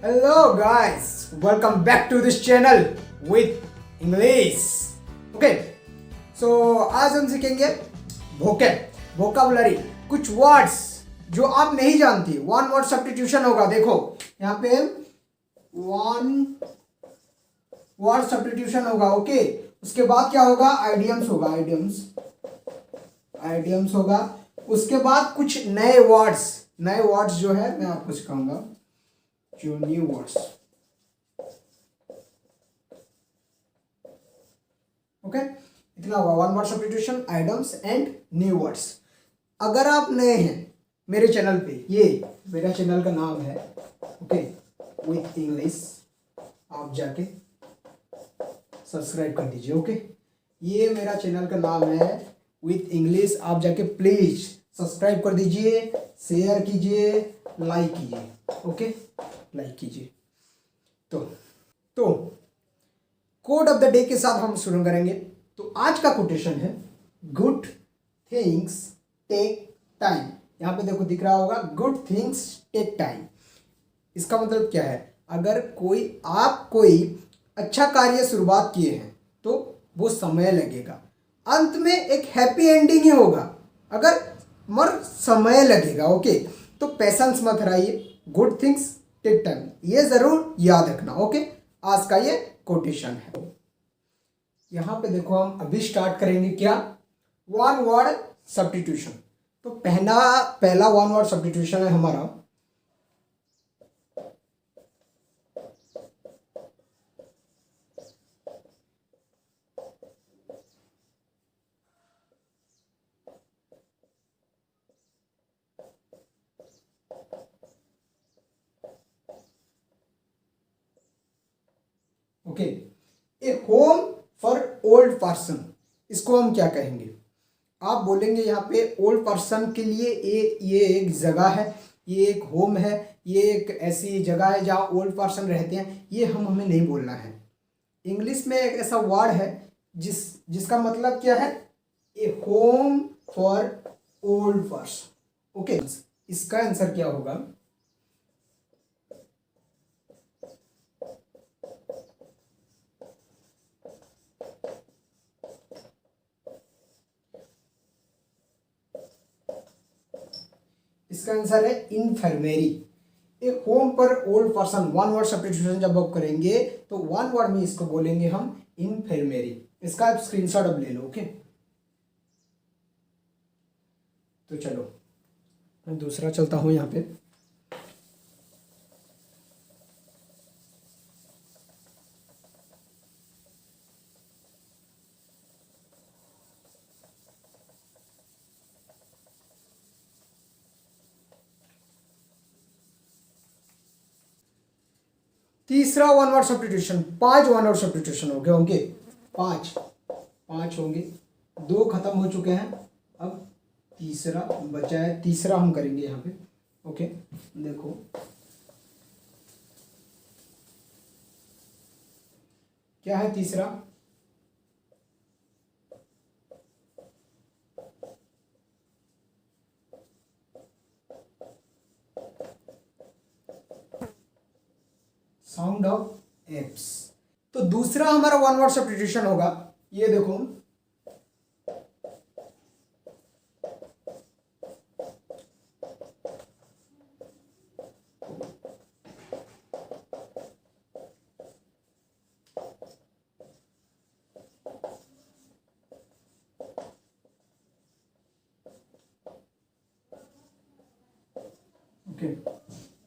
Hello guys, welcome back to this channel with English. Okay, so आज हम सीखेंगे vocabulary, कुछ वर्ड्स जो आप नहीं जानती. वन वर्ड सब्स्टिट्यूशन होगा. देखो यहाँ पे वन वर्ड सब्स्टिट्यूशन होगा. ओके, उसके बाद क्या होगा? आइडियम्स होगा. आइडियम्स होगा. उसके बाद कुछ नए वर्ड्स जो है मैं आपको सिखाऊंगा, जो न्यू वर्ड्स. ओके, इतना होगा. One word substitution, idioms and new words. अगर आप नए हैं मेरे चैनल पे, ये मेरा चैनल का नाम है ओके विथ इंग्लिश, आप जाके सब्सक्राइब कर दीजिए. ओके, ये मेरा चैनल का नाम है विथ इंग्लिश. आप जाके प्लीज सब्सक्राइब कर दीजिए, शेयर कीजिए, लाइक कीजिए. ओके, लाइक कीजिए. तो कोड ऑफ द डे के साथ हम शुरू करेंगे. तो आज का कोटेशन है गुड थिंग्स टेक टाइम. यहाँ पे देखो दिख रहा होगा, गुड थिंग्स टेक टाइम. इसका मतलब क्या है? अगर आप कोई अच्छा कार्य शुरुआत किए हैं तो वो समय लगेगा. अंत में एक हैप्पी एंडिंग ही होगा, मगर समय लगेगा. ओके, तो पेशेंस मत हराइए. गुड थिंग्स टेक टाइम, ये जरूर याद रखना. ओके, आज का ये कोटेशन है. यहाँ पे देखो हम अभी स्टार्ट करेंगे क्या? One word substitution. तो पहला वन वर्ड सब्स्टिट्यूशन है हमारा okay, A home for old person. इसको हम क्या कहेंगे? आप बोलेंगे यहाँ पे ओल्ड पर्सन के लिए ये एक जगह है, ये एक होम है, ये एक ऐसी जगह है जहाँ ओल्ड पर्सन रहते हैं. ये हमें नहीं बोलना है. इंग्लिश में एक ऐसा वर्ड है जिसका मतलब क्या है? A home for old person. Okay, इसका आंसर क्या होगा? इसका आंसर है इन्फर्मेरी. एक होम पर old person, one word substitution जब आप करेंगे तो वन वर्ड में इसको बोलेंगे हम इन्फर्मेरी. इसका आप स्क्रीनशॉट अब ले लो. ओके, तो चलो मैं दूसरा चलता हूं. यहाँ पे तीसरा one word substitution. 5 one word substitution हो गए होंगे. पांच होंगे. 2 खत्म हो चुके हैं, अब तीसरा बचा है. तीसरा हम करेंगे यहाँ पे. ओके, देखो क्या है तीसरा? Sound of apes. तो दूसरा हमारा वन वर्ड सब्स्टिट्यूशन होगा, ये देखो okay,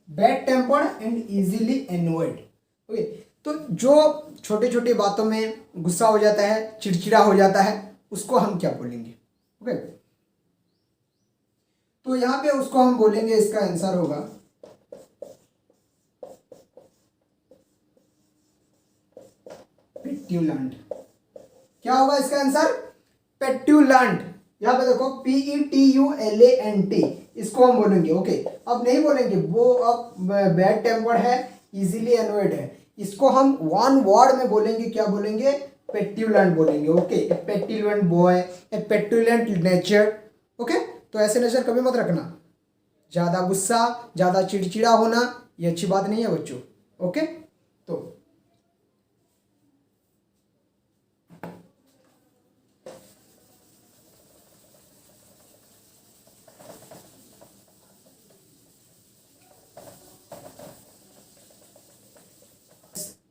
bad tempered and easily annoyed. Okay, तो जो छोटी छोटी बातों में गुस्सा हो जाता है, चिड़चिड़ा हो जाता है, उसको हम क्या बोलेंगे? ओके, तो यहाँ पे उसको हम बोलेंगे, इसका आंसर होगा पेट्यूलेंट. क्या होगा इसका आंसर? पेट्यूलेंट. यहाँ पे देखो PETULANT, इसको हम बोलेंगे. ओके, अब नहीं बोलेंगे वो अब बैड टेम्पर्ड है, इजीली एनोयड है. इसको हम वन वर्ड में बोलेंगे. क्या बोलेंगे? पेट्यूलेंट बोलेंगे. ओके, ए पेट्यूलेंट बॉय, ए पेट्यूलेंट नेचर. ओके, तो ऐसे नेचर कभी मत रखना. ज़्यादा गुस्सा, ज़्यादा चिड़चिड़ा होना, ये अच्छी बात नहीं है बच्चों. ओके। तो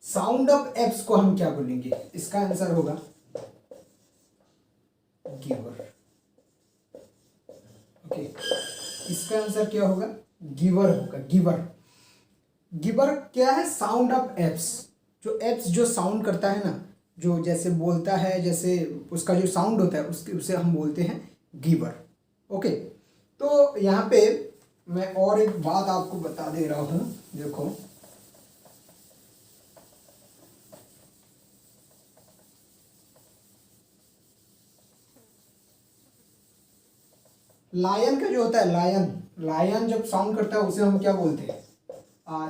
साउंड ऑफ एप्स को हम क्या बोलेंगे, इसका आंसर होगा गिवर। ओके, इसका आंसर क्या होगा, गिवर होगा, गिवर। गिवर क्या है, साउंड ऑफ एप्स। जो एप्स जो साउंड करता है ना, जो जैसे बोलता है, जैसे उसका जो साउंड होता है उसके उसे हम बोलते हैं गिवर। ओके, तो यहाँ पे मैं और एक बात आपको बता दे रहा हूँ, देखो लायन का जो होता है, लायन, लायन जब साउंड करता है उसे हम क्या बोलते हैं,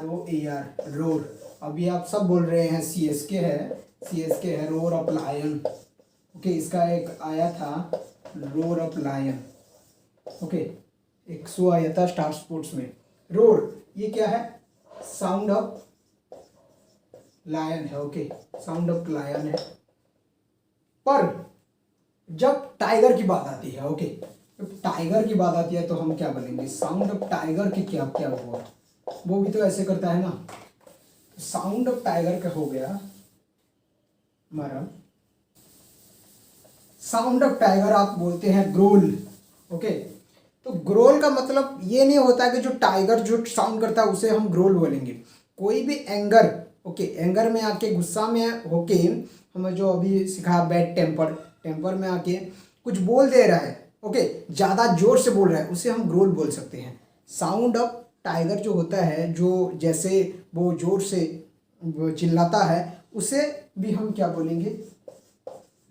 ROAR, रोर। अभी आप सब बोल रहे हैं CSK है, CSK है, रोर ऑफ लायन। ओके, इसका एक आया था रोर ऑफ लायन। ओके, एक शो आया था स्टार स्पोर्ट्स में, रोर, ये क्या है, साउंड ऑफ लायन है। ओके, साउंड ऑफ लायन है। पर जब टाइगर की बात आती है, ओके, जब टाइगर की बात आती है तो हम क्या बोलेंगे, साउंड ऑफ टाइगर की क्या क्या हुआ, वो भी तो ऐसे करता है ना। साउंड ऑफ टाइगर का हो गया हमारा, साउंड ऑफ टाइगर आप बोलते हैं ग्रोल। ओके, तो ग्रोल का मतलब ये नहीं होता कि जो टाइगर जो साउंड करता है उसे हम ग्रोल बोलेंगे। कोई भी एंगर, ओके, एंगर में आके, गुस्सा में होके, हमें जो अभी सिखाया बैड टेम्पर, टेम्पर में आके कुछ बोल दे रहा है, ओके, ज़्यादा जोर से बोल रहा है, उसे हम ग्रोल बोल सकते हैं। साउंड ऑफ टाइगर जो होता है, जो जैसे वो जोर से वो चिल्लाता है, उसे भी हम क्या बोलेंगे,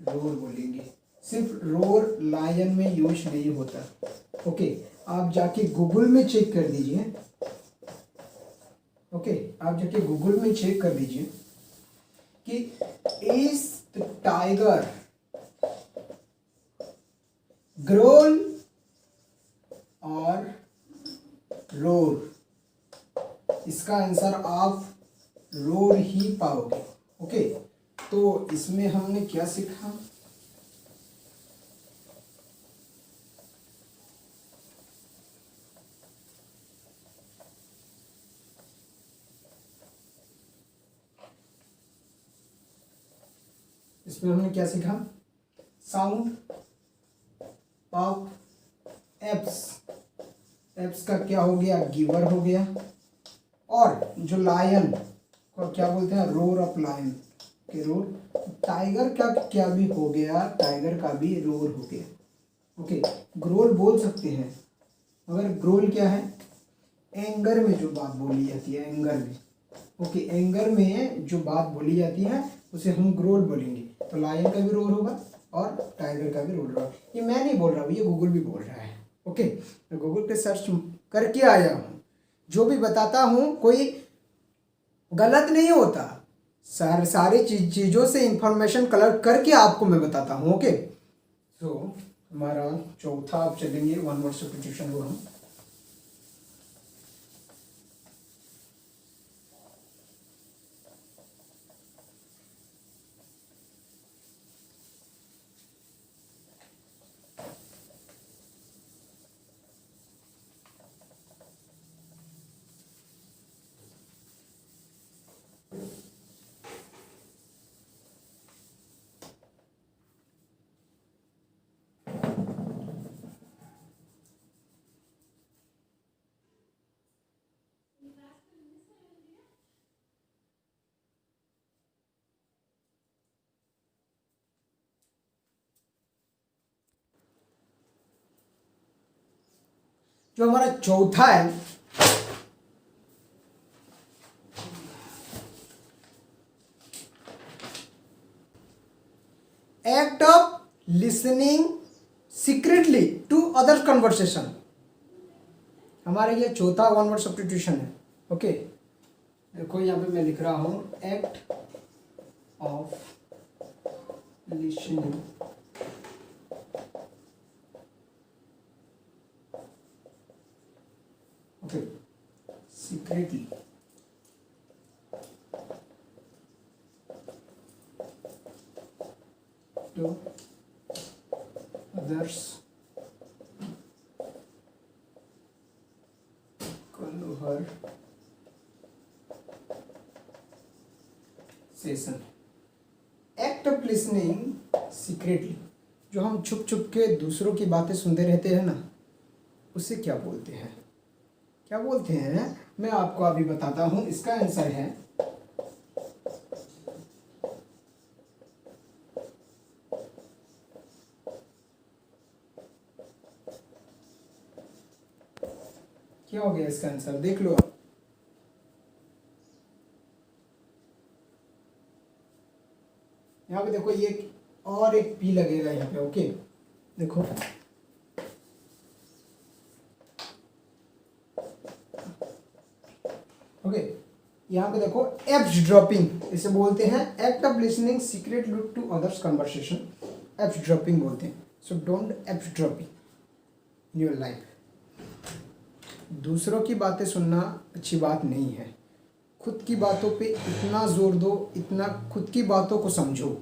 रोर बोलेंगे। सिर्फ रोर लायन में यूज नहीं होता। ओके, आप जाके गूगल में चेक कर दीजिए। ओके, आप जाके गूगल में चेक कर दीजिए कि इज द टाइगर ग्रोल और रोर, इसका आंसर आप रोर ही पाओगे। ओके, तो इसमें हमने क्या सीखा, इसमें हमने क्या सीखा, साउंड ऑफ एप्स, एप्स का क्या हो गया, गिवर हो गया। और जो लायन को क्या बोलते हैं, रोर ऑफ लायन के रोर। टाइगर का क्या भी हो गया, टाइगर का भी रोर हो गया। ओके, ग्रोल बोल सकते हैं, मगर ग्रोल क्या है, एंगर में जो बात बोली जाती है, एंगर में। ओके, एंगर में जो बात बोली जाती है उसे हम ग्रोल बोलेंगे। तो लायन का भी रोर होगा और टाइगर का भी रोर होगा। ये मैं नहीं बोल रहा हूँ, ये गूगल भी बोल रहा है। ओके, मैं गूगल पे सर्च करके आया हूँ, जो भी बताता हूँ कोई गलत नहीं होता, सारी चीज़ों से इंफॉर्मेशन कलेक्ट करके आपको मैं बताता हूँ। ओके, तो हमारा चौथा आप चलेंगे, वन वर्ड सब्स्टिट्यूशन को हम जो हमारा चौथा है, act of listening secretly to other conversation. हमारा ये चौथा वन वर्ड सब्स्टिट्यूशन है। ओके, देखो यहाँ पे मैं लिख रहा हूँ, act of listening okay secretly to others conversation. Act of listening secretly, जो हम छुप छुप के दूसरों की बातें सुनते रहते हैं ना, उसे क्या बोलते हैं? क्या बोलते हैं मैं आपको अभी बताता हूं। इसका आंसर है क्या हो गया इसका आंसर, देख लो आप। यहाँ पे देखो, ये और एक पी लगेगा यहाँ पे। ओके देखो, ओके यहाँ पे देखो, एव्सड्रॉपिंग इसे बोलते हैं। Act of listening secret look to others conversation, eavesdropping बोलते हैं। So don't eavesdropping in your life. दूसरों की बातें सुनना अच्छी बात नहीं है। खुद की बातों पे इतना जोर दो, इतना खुद की बातों को समझो।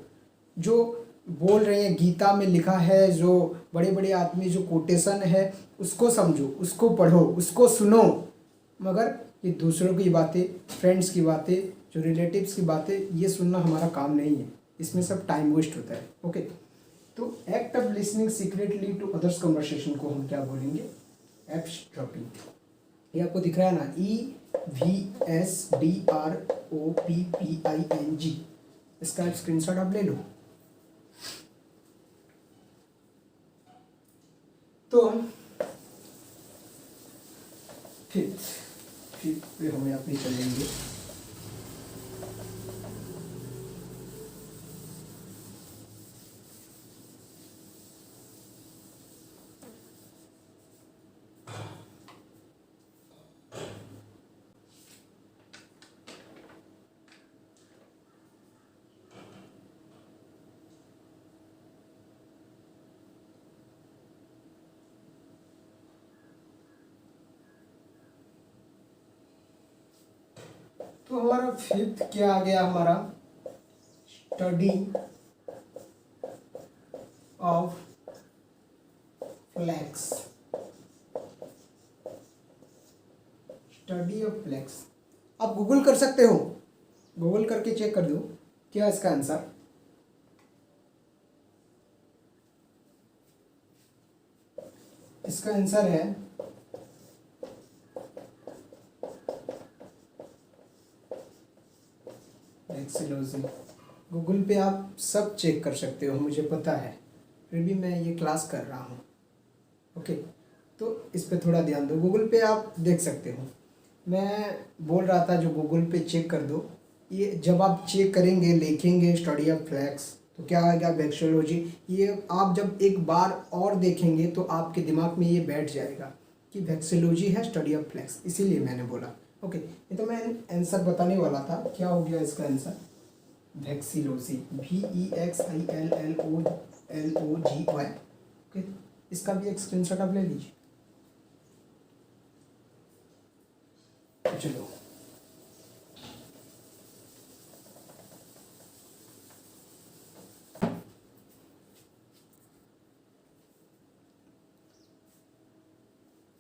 जो बोल रहे हैं, गीता में लिखा है, जो बड़े बड़े आदमी जो कोटेशन है उसको समझो, उसको पढ़ो, उसको सुनो। मगर ये दूसरों की बातें, फ्रेंड्स की बातें, जो रिलेटिव्स की बातें, ये सुनना हमारा काम नहीं है। इसमें सब टाइम वेस्ट होता है। ओके, तो act of listening secretly to others conversation को हम क्या बोलेंगे? एव्सड्रॉपिंग। ये आपको दिख रहा है ना, EVSDROPPING। इसका स्क्रीनशॉट आप ले लो। तो फिफ्थ पे हम यहाँ पे चलेंगे। तो हमारा फिफ्थ क्या आ गया? हमारा study of flags. Study of flags आप गूगल कर सकते हो, गूगल करके चेक कर दो क्या इसका आंसर। इसका आंसर है वेक्सिलोजी। गूगल पे आप सब चेक कर सकते हो, मुझे पता है, फिर भी मैं ये क्लास कर रहा हूँ। ओके, तो इस पे थोड़ा ध्यान दो। गूगल पे आप देख सकते हो, मैं बोल रहा था जो गूगल पे चेक कर दो। ये जब आप चेक करेंगे, लिखेंगे स्टडी ऑफ फ्लैक्स, तो क्या आएगा? वेक्सियोलॉजी। ये आप जब एक बार और देखेंगे तो आपके दिमाग में ये बैठ जाएगा कि वेक्सियोलॉजी है स्टडी ऑफ फ्लैक्स, इसीलिए मैंने बोला। ओके, ये तो मैं आंसर बताने वाला था। क्या हो गया इसका आंसर? वेक्सिलोजी, VEXILLOLOGY। ओके, इसका भी एक स्क्रीनशॉट आप ले लीजिए। चलो,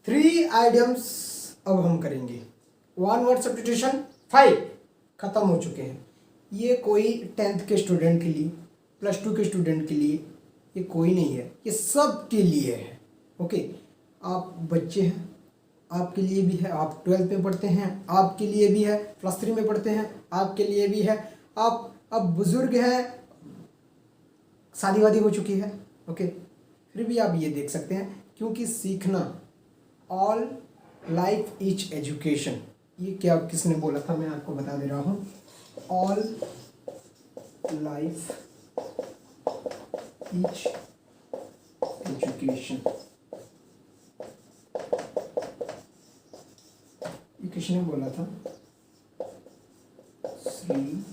थ्री आइडियम्स अब हम करेंगे। वन वर्ड सब्स्टिट्यूशन 5 खत्म हो चुके हैं। ये कोई 10th के स्टूडेंट के लिए, +2 के स्टूडेंट के लिए ये कोई नहीं है, ये सब के लिए है। ओके, आप बच्चे हैं, आपके लिए भी है। आप 12th में पढ़ते हैं, आपके लिए भी है। +3 में पढ़ते हैं, आपके लिए भी है। आप अब बुजुर्ग हैं, शादी वादी हो चुकी है, ओके, फिर भी आप ये देख सकते हैं, क्योंकि सीखना, ऑल लाइफ इज एजुकेशन। ये क्या किसने बोला था, मैं आपको बता दे रहा हूँ। ऑल लाइफ इज एजुकेशन, ये किसने बोला था? श्री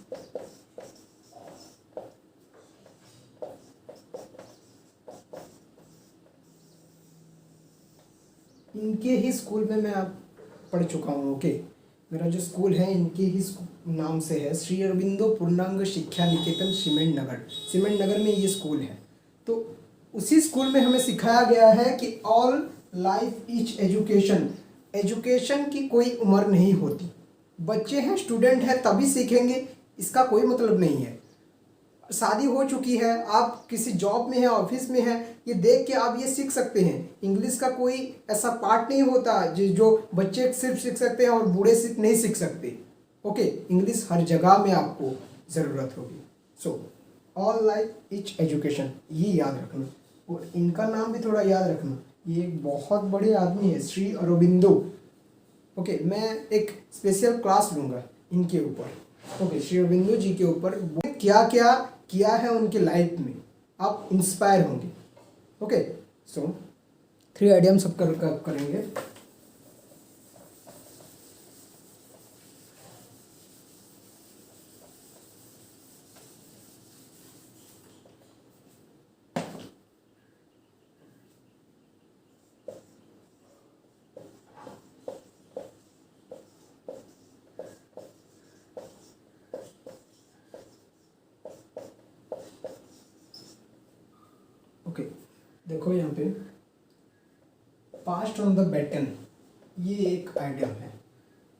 इनके ही स्कूल में मैं आप पढ़ चुका हूँ। ओके, मेरा जो स्कूल है इनके ही नाम से है, श्री अरबिंदो पूर्णांग शिक्षा निकेतन सीमेंट नगर। सीमेंट नगर में ये स्कूल है। तो उसी स्कूल में हमें सिखाया गया है कि all life is education. Education की कोई उम्र नहीं होती। बच्चे हैं, स्टूडेंट हैं तभी सीखेंगे, इसका कोई मतलब नहीं है। शादी हो चुकी है, आप किसी जॉब में हैं, ऑफिस में हैं, ये देख के आप ये सीख सकते हैं। इंग्लिश का कोई ऐसा पार्ट नहीं होता जो बच्चे सिर्फ सीख सकते हैं और बूढ़े सिर्फ नहीं सीख सकते। ओके, इंग्लिश हर जगह में आपको ज़रूरत होगी। So all life is education, ये याद रखना। और इनका नाम भी थोड़ा याद रखना, ये एक बहुत बड़े आदमी है, श्री अरबिंदो। ओके, मैं एक स्पेशल क्लास लूँगा इनके ऊपर। ओके, श्री अरबिंदो जी के ऊपर क्या क्या किया है उनके लाइफ में, आप इंस्पायर होंगे। ओके, सो 3 आइडिया हम सब करेंगे। ओके, देखो यहाँ पे पास्ट ऑन द बैटन, ये एक आइडिया है।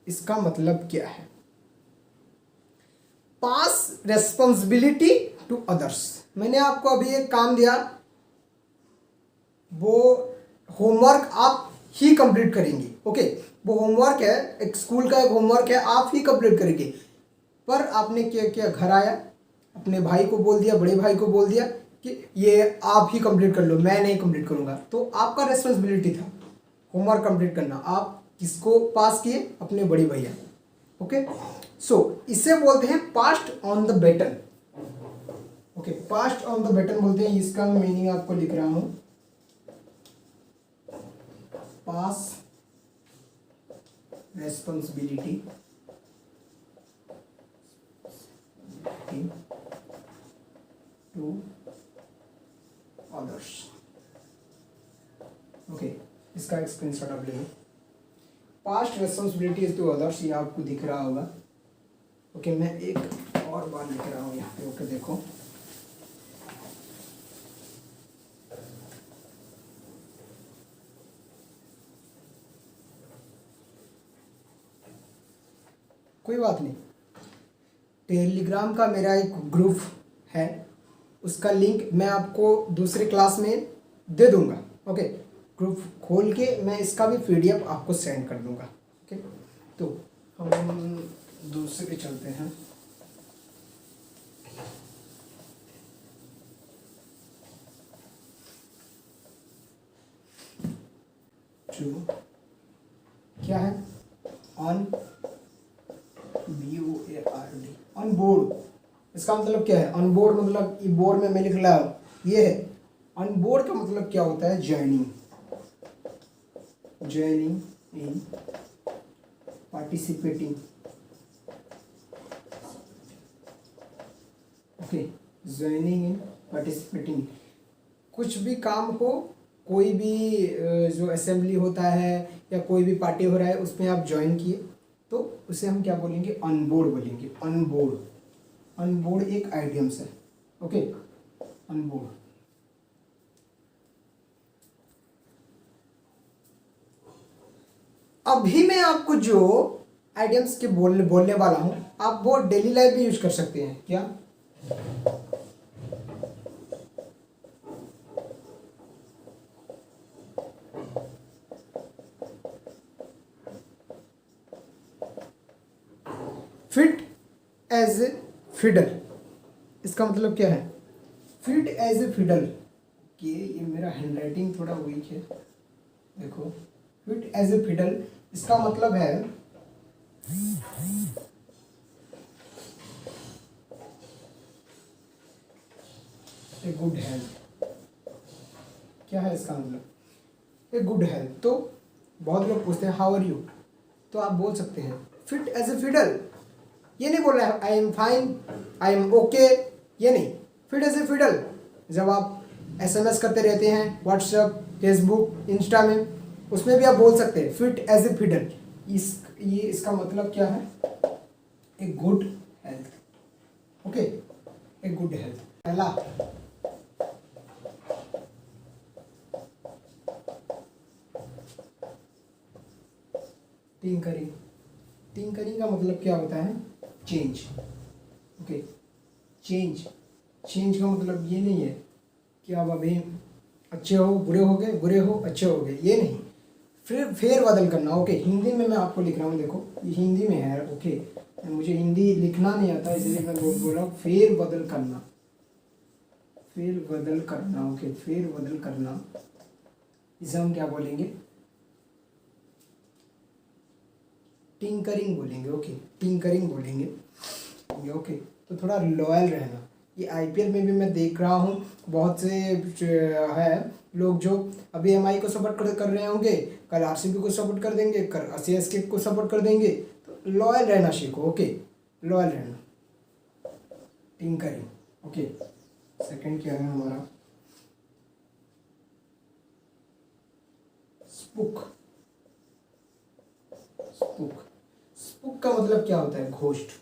इसका मतलब क्या है? पास रेस्पॉन्सिबिलिटी टू अदर्स। मैंने आपको अभी एक काम दिया, वो होमवर्क आप ही कंप्लीट करेंगे। ओके, वो होमवर्क है, एक स्कूल का एक होमवर्क है, आप ही कंप्लीट करेंगे। पर आपने क्या किया, घर आया, अपने भाई को बोल दिया, बड़े भाई को बोल दिया कि ये आप ही कंप्लीट कर लो, मैं नहीं कंप्लीट करूँगा। तो आपका रेस्पॉन्सिबिलिटी था होमवर्क कंप्लीट करना। आप किसको पास किए? अपने बड़े भैया। ओके, सो इसे बोलते हैं passed on the baton. Okay, passed on the baton बोलते हैं। इसका मीनिंग आपको लिख रहा हूं, pass responsibility to others. Okay, इसका एक स्क्रीनशॉट आप ले लो। पास्ट रेस्पॉन्सिबिलिटीज टू अदर्स, ये आपको दिख रहा होगा। ओके, मैं एक और बार लिख रहा हूँ यहाँ पे। ओके, देखो कोई बात नहीं, टेलीग्राम का मेरा एक ग्रुप है, उसका लिंक मैं आपको दूसरे क्लास में दे दूंगा। ओके, ग्रुप खोल के मैं इसका भी PDF आपको सेंड कर दूंगा। ओके, तो हम दूसरे चलते हैं। जो क्या है, ऑन BOARD, ऑन बोर्ड। इसका मतलब क्या है? ऑन बोर्ड मतलब ये बोर्ड में मैं लिख रहा हूँ, ये है ऑन बोर्ड का मतलब क्या होता है? Joining, joining in, participating. Okay, joining in, participating. कुछ भी काम हो, कोई भी जो असेंबली होता है या कोई भी पार्टी हो रहा है, उसमें आप ज्वाइन किए तो उसे हम क्या बोलेंगे? ऑन बोर्ड बोलेंगे। ऑन बोर्ड, ऑन बोर्ड एक आइडियम्स है। Okay, on board. अभी मैं आपको जो आइडियम्स के बोलने वाला हूं, आप वो डेली लाइफ में यूज कर सकते हैं। क्या? फिट एज ए फिडल, इसका मतलब क्या है? Fit as a fiddle. कि ये मेरा हैंडराइटिंग थोड़ा वीक है, देखो। फिट एज ए फिडल, इसका मतलब है ए गुड हेल्थ। क्या है इसका मतलब? A good health. तो बहुत लोग पूछते हैं हाउ आर यू, तो आप बोल सकते हैं फिट एज ए फिडल। ये नहीं बोल रहा है I am fine, I am okay, ये नहीं। फिट एज ए फिडल, जब आप SMS करते रहते हैं व्हाट्सएप, फेसबुक, इंस्टा में, उसमें भी आप बोल सकते हैं फिट एज ए फिडल। ये इसका मतलब क्या है? A good health. Okay, a good health. पहला टिंकरिंग। टिंकरिंग का मतलब क्या होता है? चेंज। Okay, change. चेंज का मतलब ये नहीं है कि आप अभी अच्छे हो बुरे हो गए, बुरे हो अच्छे हो गए, ये नहीं। फिर फेर बदल करना। ओके, हिंदी में मैं आपको लिख रहा हूँ, देखो ये हिंदी में है। ओके, मुझे हिंदी लिखना नहीं आता, इसलिए मैं बोल रहा हूँ फेर बदल करना। फेर बदल करना। ओके, फेर बदल करना, इसे हम क्या बोलेंगे? टिंकरिंग बोलेंगे। ओके, टिंकरिंग बोलेंगे। ओके, तो थोड़ा लॉयल रहना। ये आईपीएल में भी मैं देख रहा हूँ बहुत से है लोग जो अभी एमआई को सपोर्ट कर रहे होंगे, कल आरसीबी को सपोर्ट कर देंगे, कल सीएसके को सपोर्ट कर देंगे। तो लॉयल रहना सीखो। ओके, लॉयल रहना, टिंकरिंग। ओके, सेकंड क्या है हमारा? स्पूक। स्पूक। स्पूक का मतलब क्या होता है? घोस्ट।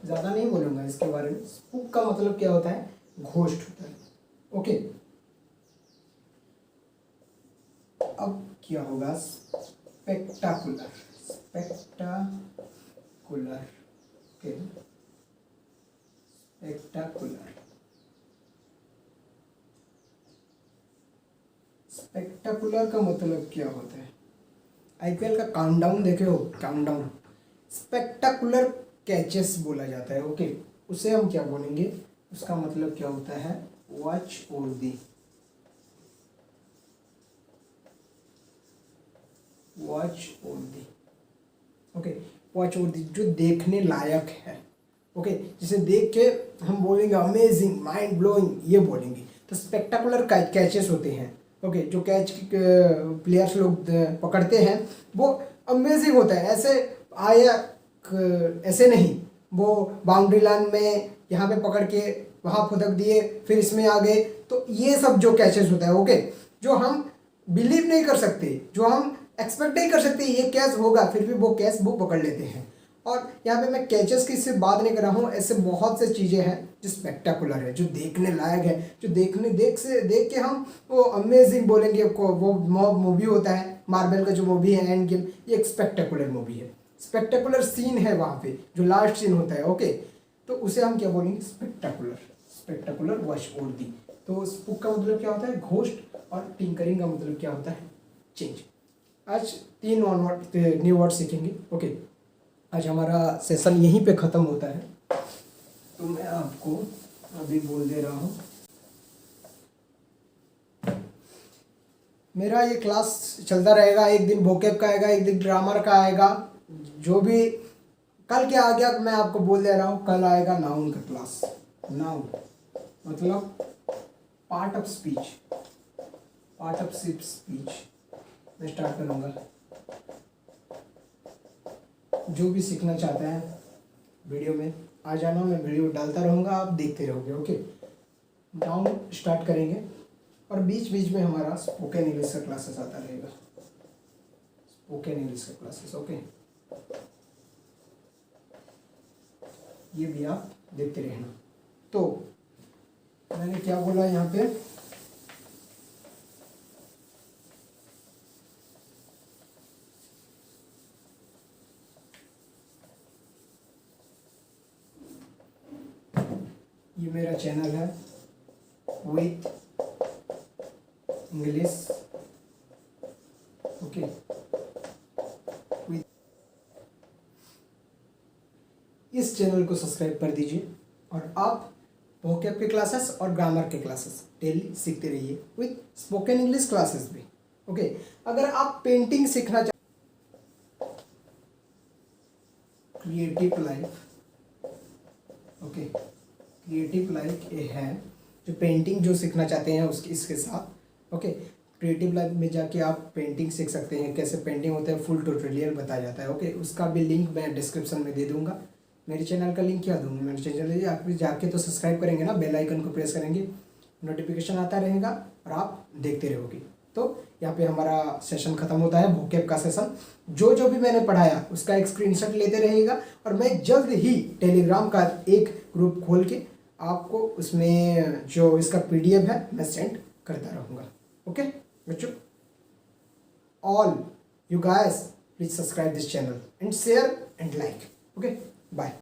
ज़्यादा नहीं बोलूँगा इसके बारे में। स्पूक का मतलब क्या होता है? घोस्ट होता है। ओके, अब क्या होगा? Spectacular. Spectacular. Okay, spectacular. Spectacular का मतलब क्या होता है? आईपीएल का काउंटडाउन देखे हो? काउंटडाउन स्पेक्टाकुलर कैचेस बोला जाता है। ओके, उसे हम क्या बोलेंगे? उसका मतलब क्या होता है? वॉच वर्दी। वॉच वर्दी। ओके, वॉच वर्दी जो देखने लायक है। ओके, जिसे देख के हम बोलेंगे अमेजिंग, माइंड ब्लोइंग, ये बोलेंगे। तो स्पेक्टाकुलर कैचेस होते हैं। ओके, जो कैच प्लेयर्स लोग पकड़ते हैं वो अमेजिंग होता है। ऐसे आया ऐसे नहीं, वो बाउंड्री लाइन में यहाँ पे पकड़ के वहाँ फुदक दिए, फिर इसमें आ गए। तो ये सब जो कैचेस होता है, ओके, जो हम बिलीव नहीं कर सकते, जो हम एक्सपेक्ट नहीं कर सकते ये कैच होगा, फिर भी वो कैच वो पकड़ लेते हैं। और यहाँ पे मैं कैचेस की सिर्फ बात नहीं कर रहा हूँ, ऐसे बहुत से चीज़ें हैं जो स्पेक्टाकुलर है, जो देखने लायक है, जो देख के हम वो अमेजिंग बोलेंगे। वो मूवी होता है मार्वल का जो मूवी है एंड गेम, ये एक स्पेक्टाकुलर मूवी है। स्पेक्टाकुलर सीन है वहाँ पे, जो लास्ट सीन होता है। ओके, तो उसे हम क्या बोलेंगे? स्पेक्टाकुलर। स्पेक्टाकुलर वॉच वर्दी। तो स्पूक का मतलब क्या होता है? घोस्ट। और टिंकरिंग का मतलब क्या होता है? चेंज। आज 3 न्यू वर्ड सीखेंगे। ओके, आज हमारा सेशन यहीं पे ख़त्म होता है, तो मैं आपको अभी बोल दे रहा हूँ, मेरा ये क्लास चलता रहेगा। एक दिन वोकैब का आएगा, एक दिन ग्रामर का आएगा, जो भी कल क्या आ गया मैं आपको बोल दे रहा हूँ। कल आएगा नाउन का क्लास। नाउन मतलब part of speech. Part of speech मैं स्टार्ट करूँगा। जो भी सीखना चाहते हैं वीडियो में आ जाना, मैं वीडियो डालता रहूँगा, आप देखते रहोगे। ओके, नाउन स्टार्ट करेंगे और बीच बीच में हमारा स्पोकन इंग्लिश का क्लासेस आता रहेगा। स्पोकन इंग्लिश का क्लासेस। ओके, ये भी आप देखते रहना। तो मैंने क्या बोला यहाँ पे? ये मेरा चैनल है विथ इंग्लिश। ओके, इस चैनल को सब्सक्राइब कर दीजिए और आप वोकैब के क्लासेस और ग्रामर के क्लासेस डेली सीखते रहिए विथ स्पोकन इंग्लिश क्लासेस भी। ओके, अगर आप पेंटिंग सीखना चाहते, creative life. Okay, creative life ये है जो पेंटिंग जो सीखना चाहते हैं उसके इसके साथ। ओके, क्रिएटिव लाइफ में जाके आप पेंटिंग सीख सकते हैं, कैसे पेंटिंग होता है फुल ट्यूटोरियल बताया जाता है। ओके, उसका भी लिंक मैं डिस्क्रिप्शन में दे दूंगा। मेरे चैनल का लिंक क्या दूंगा? मेरे चैनल आप जाके तो सब्सक्राइब करेंगे ना, बेल आइकन को प्रेस करेंगे, नोटिफिकेशन आता रहेगा और आप देखते रहोगे। तो यहाँ पे हमारा सेशन खत्म होता है, वोकैब का सेशन। जो जो भी मैंने पढ़ाया उसका एक स्क्रीनशॉट लेते रहिएगा, और मैं जल्द ही टेलीग्राम का एक ग्रुप खोल के आपको उसमें जो इसका PDF है मैं सेंड करता रहूँगा। ओके बच्चों, all you guys please subscribe this channel and share and like. Okay bye.